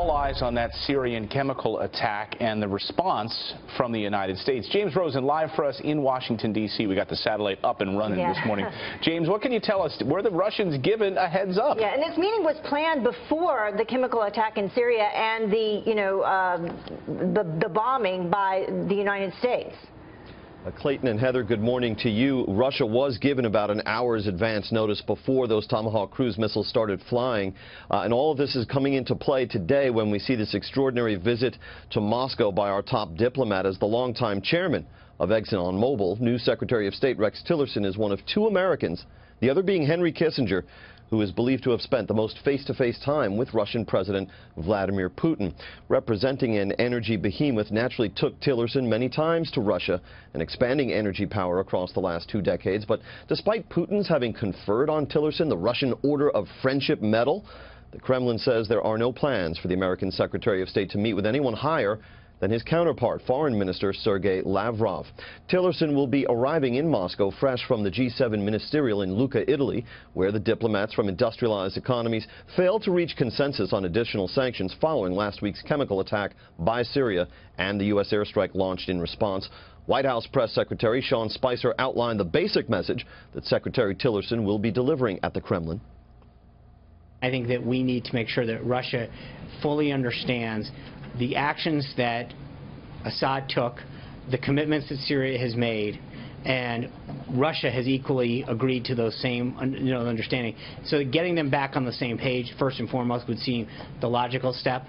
all eyes on that Syrian chemical attack and the response from the United States. James Rosen live for us in Washington, D.C. We got the satellite up and running this morning. James, what can you tell us? Were the Russians given a heads up? Yeah, and this meeting was planned before the chemical attack in Syria and the bombing by the United States. Clayton and Heather, good morning to you. Russia was given about an hour's advance notice before those Tomahawk cruise missiles started flying. And all of this is coming into play today when we see this extraordinary visit to Moscow by our top diplomat as the longtime chairman of ExxonMobil. New Secretary of State Rex Tillerson is one of two Americans, the other being Henry Kissinger, who is believed to have spent the most face-to-face time with Russian President Vladimir Putin. Representing an energy behemoth naturally took Tillerson many times to Russia and expanding energy power across the last 2 decades. But despite Putin's having conferred on Tillerson the Russian Order of Friendship Medal, the Kremlin says there are no plans for the American Secretary of State to meet with anyone higher than his counterpart, Foreign Minister Sergei Lavrov. Tillerson will be arriving in Moscow fresh from the G7 ministerial in Lucca, Italy, where the diplomats from industrialized economies failed to reach consensus on additional sanctions following last week's chemical attack by Syria and the U.S. airstrike launched in response. White House Press Secretary Sean Spicer outlined the basic message that Secretary Tillerson will be delivering at the Kremlin. I think that we need to make sure that Russia fully understands the actions that Assad took, the commitments that Syria has made, and Russia has equally agreed to those same understanding. So getting them back on the same page, first and foremost, would seem the logical step.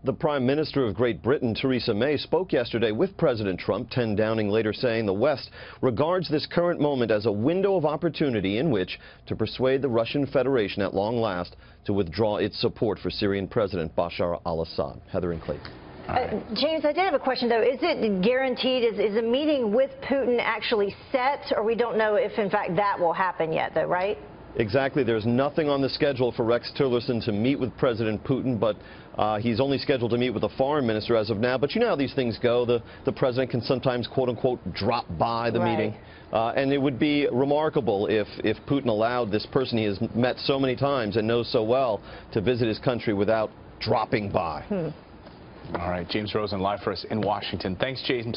The Prime Minister of Great Britain, Theresa May, spoke yesterday with President Trump, 10 Downing later saying the West regards this current moment as a window of opportunity in which to persuade the Russian Federation at long last to withdraw its support for Syrian President Bashar al-Assad. Heather and Clayton. James, I did have a question, though. Is it guaranteed? Is a meeting with Putin actually set, or we don't know if, in fact, that will happen yet, though, right? Exactly. There's nothing on the schedule for Rex Tillerson to meet with President Putin, but he's only scheduled to meet with the foreign minister as of now. But you know how these things go. The president can sometimes, quote-unquote, drop by the meeting. And it would be remarkable if Putin allowed this person he has met so many times and knows so well to visit his country without dropping by. All right, James Rosen live for us in Washington. Thanks, James.